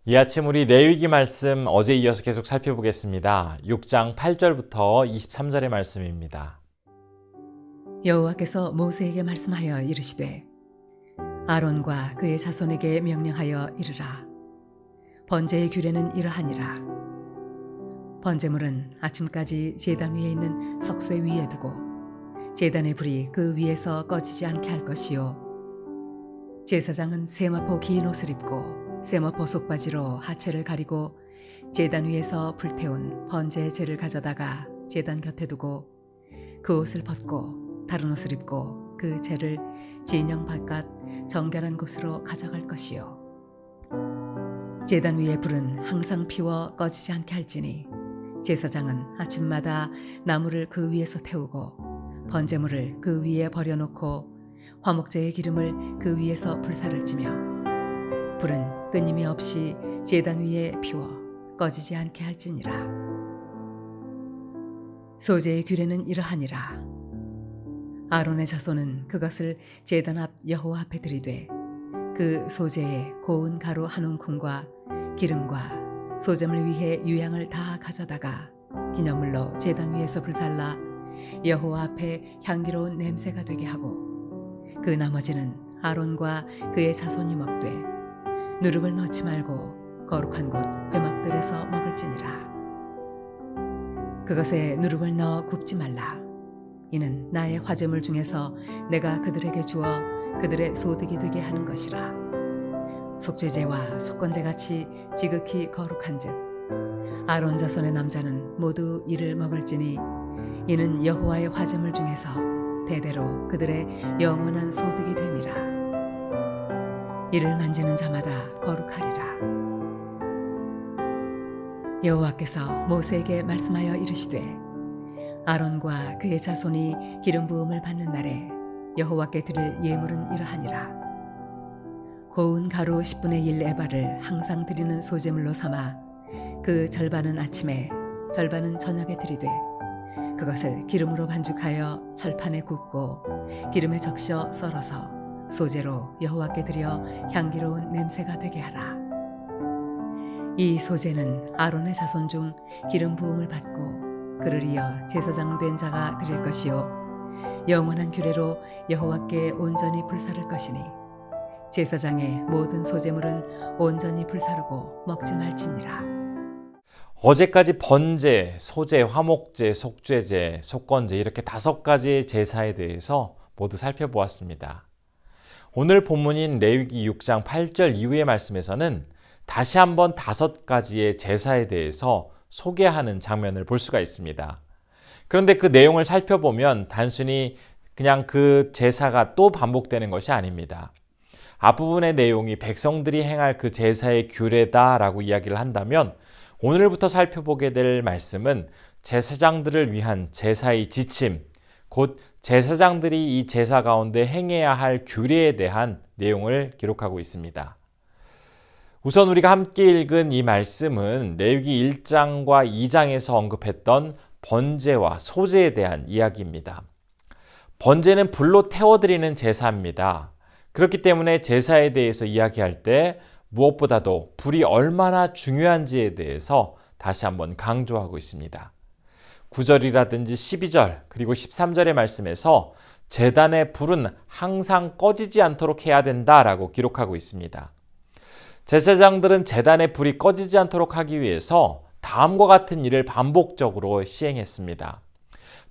이 아침 우리 레위기 말씀 어제 이어서 계속 살펴보겠습니다. 6장 8절부터 23절의 말씀입니다. 여호와께서 모세에게 말씀하여 이르시되 아론과 그의 자손에게 명령하여 이르라. 번제의 규례는 이러하니라. 번제물은 아침까지 제단 위에 있는 석쇠 위에 두고 제단의 불이 그 위에서 꺼지지 않게 할 것이요, 제사장은 세마포 긴 옷을 입고 세마포 속바지로 하체를 가리고 제단 위에서 불태운 번제의 재를 가져다가 제단 곁에 두고 그 옷을 벗고 다른 옷을 입고 그 재를 진영 바깥 정결한 곳으로 가져갈 것이요, 제단 위의 불은 항상 피워 꺼지지 않게 할지니 제사장은 아침마다 나무를 그 위에서 태우고 번제물을 그 위에 버려놓고 화목제의 기름을 그 위에서 불사를 찌며 불은 끊임이 없이 제단 위에 피워 꺼지지 않게 할지니라. 소제의 규례는 이러하니라. 아론의 자손은 그것을 제단 앞 여호와 앞에 들이되 그 소제에 고운 가루 한 움큼과 기름과 소점을 위해 유향을 다 가져다가 기념물로 제단 위에서 불살라 여호와 앞에 향기로운 냄새가 되게 하고, 그 나머지는 아론과 그의 자손이 먹되 누룩을 넣지 말고 거룩한 곳 회막들에서 먹을지니라. 그것에 누룩을 넣어 굽지 말라. 이는 나의 화제물 중에서 내가 그들에게 주어 그들의 소득이 되게 하는 것이라. 속죄제와 속건제같이 지극히 거룩한즉 아론 자손의 남자는 모두 이를 먹을지니 이는 여호와의 화제물 중에서 대대로 그들의 영원한 소득이 됨이라. 이를 만지는 자마다 거룩하리라. 여호와께서 모세에게 말씀하여 이르시되 아론과 그의 자손이 기름 부음을 받는 날에 여호와께 드릴 예물은 이러하니라. 고운 가루 10분의 1 에바를 항상 드리는 소제물로 삼아 그 절반은 아침에 절반은 저녁에 드리되 그것을 기름으로 반죽하여 철판에 굽고 기름에 적셔 썰어서 소제로 여호와께 드려 향기로운 냄새가 되게 하라. 이 소제는 아론의 자손 중 기름 부음을 받고 그를 이어 제사장 된 자가 드릴 것이요, 영원한 규례로 여호와께 온전히 불사를 것이니 제사장의 모든 소제물은 온전히 불사르고 먹지 말지니라. 어제까지 번제, 소제, 화목제, 속죄제, 속건제 이렇게 5가지의 제사에 대해서 모두 살펴보았습니다. 오늘 본문인 레위기 6장 8절 이후의 말씀에서는 다시 한번 5가지의 제사에 대해서 소개하는 장면을 볼 수가 있습니다. 그런데 그 내용을 살펴보면 단순히 그냥 그 제사가 또 반복되는 것이 아닙니다. 앞부분의 내용이 백성들이 행할 그 제사의 규례다라고 이야기를 한다면, 오늘부터 살펴보게 될 말씀은 제사장들을 위한 제사의 지침, 곧 제사장들이 이 제사 가운데 행해야 할 규례에 대한 내용을 기록하고 있습니다. 우선 우리가 함께 읽은 이 말씀은 레위기 1장과 2장에서 언급했던 번제와 소제에 대한 이야기입니다. 번제는 불로 태워드리는 제사입니다. 그렇기 때문에 제사에 대해서 이야기할 때 무엇보다도 불이 얼마나 중요한지에 대해서 다시 한번 강조하고 있습니다. 9절이라든지 12절 그리고 13절의 말씀에서 제단의 불은 항상 꺼지지 않도록 해야 된다라고 기록하고 있습니다. 제사장들은 제단의 불이 꺼지지 않도록 하기 위해서 다음과 같은 일을 반복적으로 시행했습니다.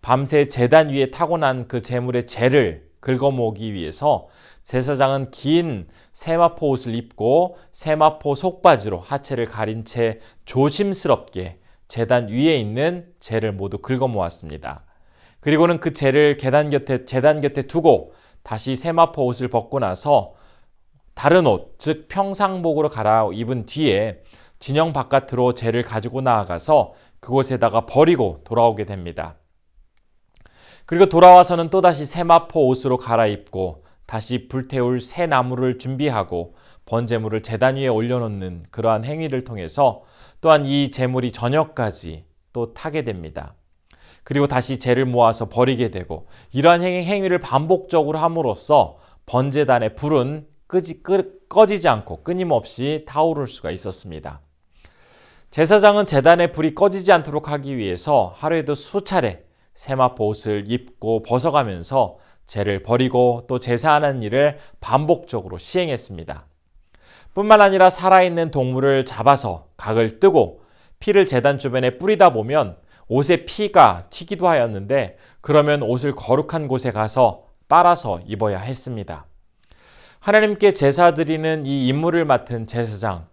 밤새 제단 위에 타고난 그 제물의 재를 긁어모으기 위해서 제사장은 긴 세마포 옷을 입고 세마포 속바지로 하체를 가린 채 조심스럽게 제단 위에 있는 재를 모두 긁어모았습니다. 그리고는 그 재를 제단 곁에 두고 다시 세마포 옷을 벗고 나서 다른 옷, 즉 평상복으로 갈아입은 뒤에 진영 바깥으로 재를 가지고 나아가서 그곳에다가 버리고 돌아오게 됩니다. 그리고 돌아와서는 또다시 세마포 옷으로 갈아입고 다시 불태울 새 나무를 준비하고 번제물을 제단 위에 올려놓는 그러한 행위를 통해서 또한 이 제물이 저녁까지 또 타게 됩니다. 그리고 다시 재를 모아서 버리게 되고, 이러한 행위를 반복적으로 함으로써 번제단의 불은 꺼지지 않고 끊임없이 타오를 수가 있었습니다. 제사장은 제단의 불이 꺼지지 않도록 하기 위해서 하루에도 수차례 세마포 옷을 입고 벗어가면서 죄를 버리고 또 제사하는 일을 반복적으로 시행했습니다. 뿐만 아니라 살아있는 동물을 잡아서 각을 뜨고 피를 제단 주변에 뿌리다 보면 옷에 피가 튀기도 하였는데 그러면 옷을 거룩한 곳에 가서 빨아서 입어야 했습니다. 하나님께 제사 드리는 이 임무를 맡은 제사장,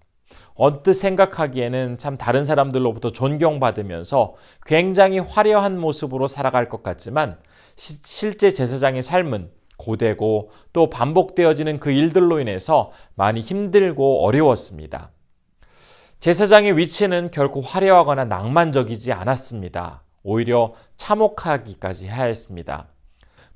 언뜻 생각하기에는 참 다른 사람들로부터 존경받으면서 굉장히 화려한 모습으로 살아갈 것 같지만 실제 제사장의 삶은 고되고 또 반복되어지는 그 일들로 인해서 많이 힘들고 어려웠습니다. 제사장의 위치는 결코 화려하거나 낭만적이지 않았습니다. 오히려 참혹하기까지 하였습니다.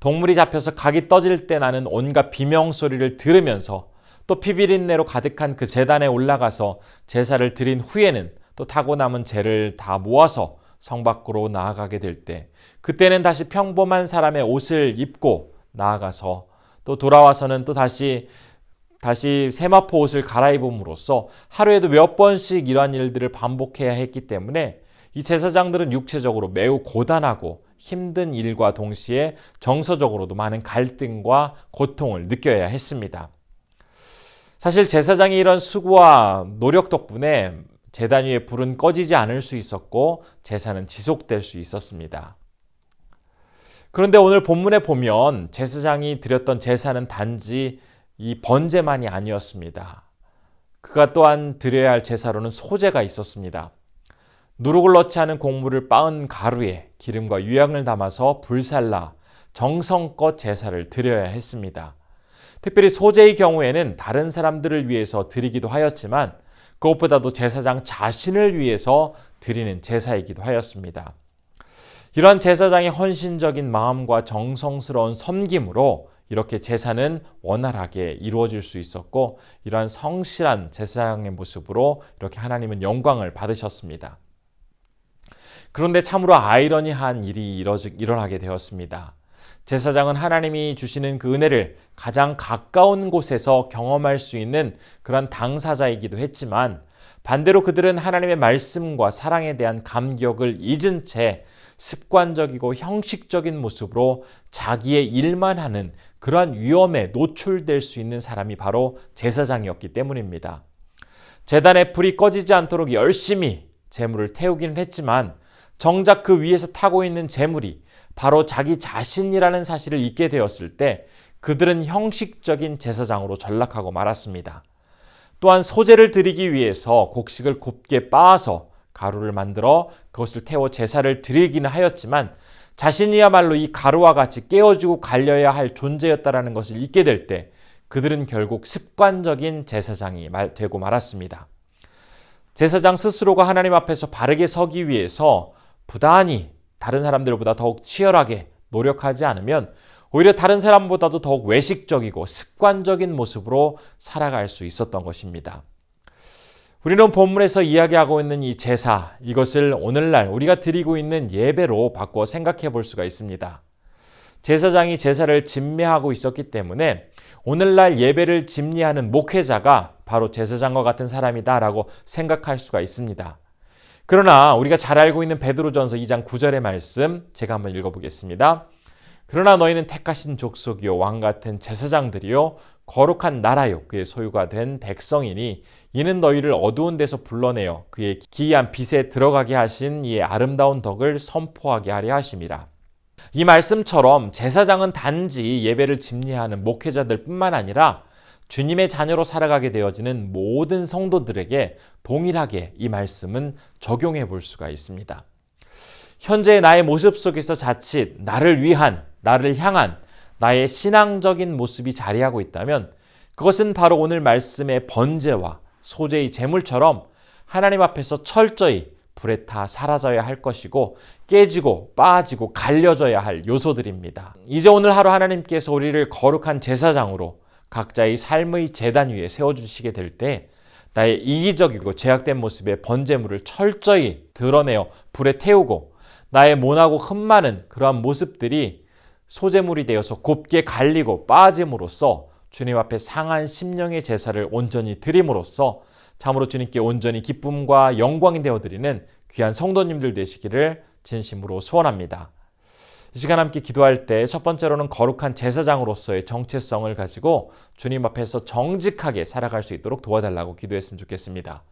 동물이 잡혀서 각이 떠질 때 나는 온갖 비명소리를 들으면서 또 피비린내로 가득한 그 제단에 올라가서 제사를 드린 후에는 또 타고 남은 재를 다 모아서 성 밖으로 나아가게 될 때 그때는 다시 평범한 사람의 옷을 입고 나아가서 또 돌아와서는 또 다시 세마포 옷을 갈아입음으로써 하루에도 몇 번씩 이러한 일들을 반복해야 했기 때문에 이 제사장들은 육체적으로 매우 고단하고 힘든 일과 동시에 정서적으로도 많은 갈등과 고통을 느껴야 했습니다. 사실 제사장이 이런 수고와 노력 덕분에 제단 위에 불은 꺼지지 않을 수 있었고 제사는 지속될 수 있었습니다. 그런데 오늘 본문에 보면 제사장이 드렸던 제사는 단지 이 번제만이 아니었습니다. 그가 또한 드려야 할 제사로는 소제가 있었습니다. 누룩을 넣지 않은 곡물을 빻은 가루에 기름과 유향을 담아서 불살라 정성껏 제사를 드려야 했습니다. 특별히 소제의 경우에는 다른 사람들을 위해서 드리기도 하였지만 그것보다도 제사장 자신을 위해서 드리는 제사이기도 하였습니다. 이러한 제사장의 헌신적인 마음과 정성스러운 섬김으로 이렇게 제사는 원활하게 이루어질 수 있었고 이러한 성실한 제사장의 모습으로 이렇게 하나님은 영광을 받으셨습니다. 그런데 참으로 아이러니한 일이 일어나게 되었습니다. 제사장은 하나님이 주시는 그 은혜를 가장 가까운 곳에서 경험할 수 있는 그런 당사자이기도 했지만 반대로 그들은 하나님의 말씀과 사랑에 대한 감격을 잊은 채 습관적이고 형식적인 모습으로 자기의 일만 하는 그러한 위험에 노출될 수 있는 사람이 바로 제사장이었기 때문입니다. 제단에 불이 꺼지지 않도록 열심히 제물을 태우기는 했지만 정작 그 위에서 타고 있는 제물이 바로 자기 자신이라는 사실을 잊게 되었을 때 그들은 형식적인 제사장으로 전락하고 말았습니다. 또한 소제를 드리기 위해서 곡식을 곱게 빻아서 가루를 만들어 그것을 태워 제사를 드리기는 하였지만 자신이야말로 이 가루와 같이 깨어지고 갈려야 할 존재였다라는 것을 잊게 될 때 그들은 결국 습관적인 제사장이 되고 말았습니다. 제사장 스스로가 하나님 앞에서 바르게 서기 위해서 부단히 다른 사람들보다 더욱 치열하게 노력하지 않으면 오히려 다른 사람보다도 더욱 외식적이고 습관적인 모습으로 살아갈 수 있었던 것입니다. 우리는 본문에서 이야기하고 있는 이 제사, 이것을 오늘날 우리가 드리고 있는 예배로 바꿔 생각해 볼 수가 있습니다. 제사장이 제사를 집례하고 있었기 때문에 오늘날 예배를 집례하는 목회자가 바로 제사장과 같은 사람이다라고 생각할 수가 있습니다. 그러나 우리가 잘 알고 있는 베드로전서 2장 9절의 말씀 제가 한번 읽어보겠습니다. 그러나 너희는 택하신 족속이요 왕 같은 제사장들이요 거룩한 나라요 그의 소유가 된 백성이니 이는 너희를 어두운 데서 불러내어 그의 기이한 빛에 들어가게 하신 이의 아름다운 덕을 선포하게 하려 하심이라. 이 말씀처럼 제사장은 단지 예배를 집례하는 목회자들 뿐만 아니라 주님의 자녀로 살아가게 되어지는 모든 성도들에게 동일하게 이 말씀은 적용해 볼 수가 있습니다. 현재의 나의 모습 속에서 자칫 나를 위한, 나를 향한 나의 신앙적인 모습이 자리하고 있다면 그것은 바로 오늘 말씀의 번제와 소제의 제물처럼 하나님 앞에서 철저히 불에 타 사라져야 할 것이고 깨지고 빠지고 갈려져야 할 요소들입니다. 이제 오늘 하루 하나님께서 우리를 거룩한 제사장으로 각자의 삶의 제단 위에 세워주시게 될 때 나의 이기적이고 죄악된 모습의 번제물을 철저히 드러내어 불에 태우고 나의 모나고 흠 많은 그러한 모습들이 소제물이 되어서 곱게 갈리고 빠짐으로써 주님 앞에 상한 심령의 제사를 온전히 드림으로써 참으로 주님께 온전히 기쁨과 영광이 되어드리는 귀한 성도님들 되시기를 진심으로 소원합니다. 이 시간 함께 기도할 때 첫 번째로는 거룩한 제사장으로서의 정체성을 가지고 주님 앞에서 정직하게 살아갈 수 있도록 도와달라고 기도했으면 좋겠습니다.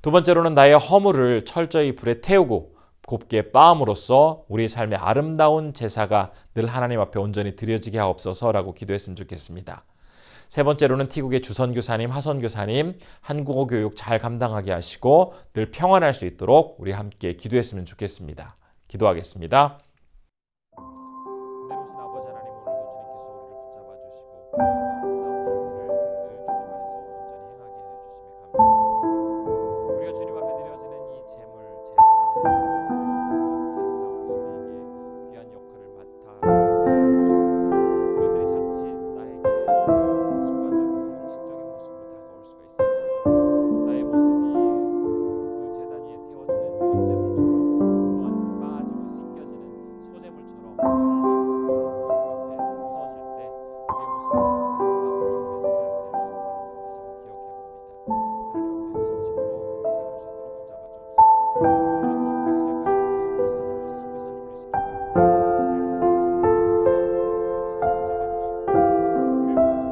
두 번째로는 나의 허물을 철저히 불에 태우고 곱게 빻음으로써 우리 삶의 아름다운 제사가 늘 하나님 앞에 온전히 드려지게 하옵소서라고 기도했으면 좋겠습니다. 세 번째로는 티국의 주선교사님, 하선교사님 한국어 교육 잘 감당하게 하시고 늘 평안할 수 있도록 우리 함께 기도했으면 좋겠습니다. 기도하겠습니다. 내려오신 아버지 하나님, 오늘도 주님께서 우리를 붙잡아 주시고 그 아름다운 일들을 늘 주님 안에서 온전히 행하게 하여 주심에 감사드립니다. 우리가 주님 앞에 드려지는 이 제물, 제사, 제사장으로서 우리에게 귀한 역할을 맡아 이것들이 자칫 나에게 순간적이고 형식적인 모습으로 다가올 수가 있습니다. 나의 모습이 그 제단 위에 태워지는 번제물처럼 또한 빠지고 씻겨지는 소제물처럼 갈리고 주님 앞에 부서질 때 우리의 모습이 더욱 아름다운 주님의 사람이 될 수 있다는 것을 다시 한번 기억해 봅니다.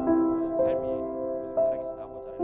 하나님 앞에 진심으로 살아갈 수 있도록 붙잡아 주옵소서.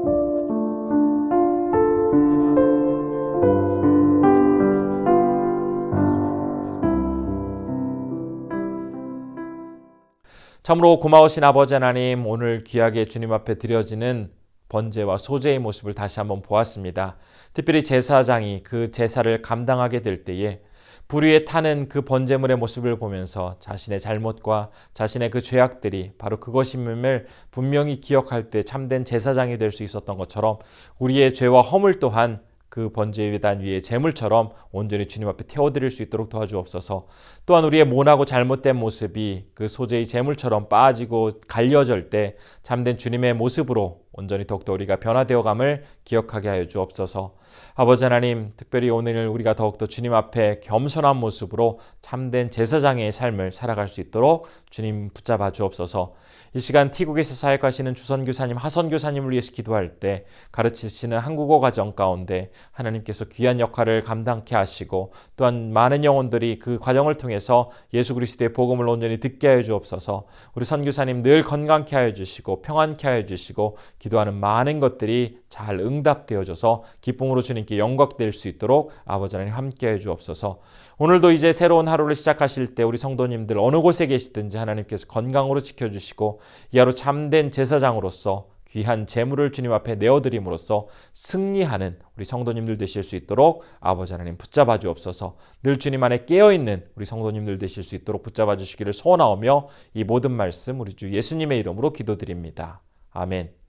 오늘은 티국에서 참으로 고마우신 아버지 하나님, 오늘 귀하게 주님 앞에 드려지는 번제와 소제의 모습을 다시 한번 보았습니다. 특별히 제사장이 그 제사를 감당하게 될 때에 불 위에 타는 그 번제물의 모습을 보면서 자신의 잘못과 자신의 그 죄악들이 바로 그것임을 분명히 기억할 때 참된 제사장이 될 수 있었던 것처럼 우리의 죄와 허물 또한 그 번제단 위에 제물처럼 온전히 주님 앞에 태워드릴 수 있도록 도와주옵소서. 또한 우리의 모나고 잘못된 모습이 그 소제의 제물처럼 빠지고 갈려질 때 참된 주님의 모습으로 온전히 더욱더 우리가 변화되어감을 기억하게 하여 주옵소서. 아버지 하나님, 특별히 오늘 우리가 더욱더 주님 앞에 겸손한 모습으로 참된 제사장의 삶을 살아갈 수 있도록 주님 붙잡아 주옵소서. 이 시간 티국에서 사역하시는 주선교사님, 하선교사님을 위해서 기도할 때 가르치시는 한국어 과정 가운데 하나님께서 귀한 역할을 감당케 하시고 또한 많은 영혼들이 그 과정을 통해서 예수 그리스도의 복음을 온전히 듣게 하여 주옵소서. 우리 선교사님 늘 건강케 하여 주시고 평안케 하여 주시고 기도하는 많은 것들이 잘 응답되어져서 기쁨으로 주님께 영광될 수 있도록 아버지 하나님 함께 해 주옵소서. 오늘도 이제 새로운 하루를 시작하실 때 우리 성도님들 어느 곳에 계시든지 하나님께서 건강으로 지켜주시고 이 하루 참된 제사장으로서 귀한 제물을 주님 앞에 내어드림으로써 승리하는 우리 성도님들 되실 수 있도록 아버지 하나님 붙잡아 주옵소서. 늘 주님 안에 깨어있는 우리 성도님들 되실 수 있도록 붙잡아 주시기를 소원하오며 이 모든 말씀 우리 주 예수님의 이름으로 기도드립니다. 아멘.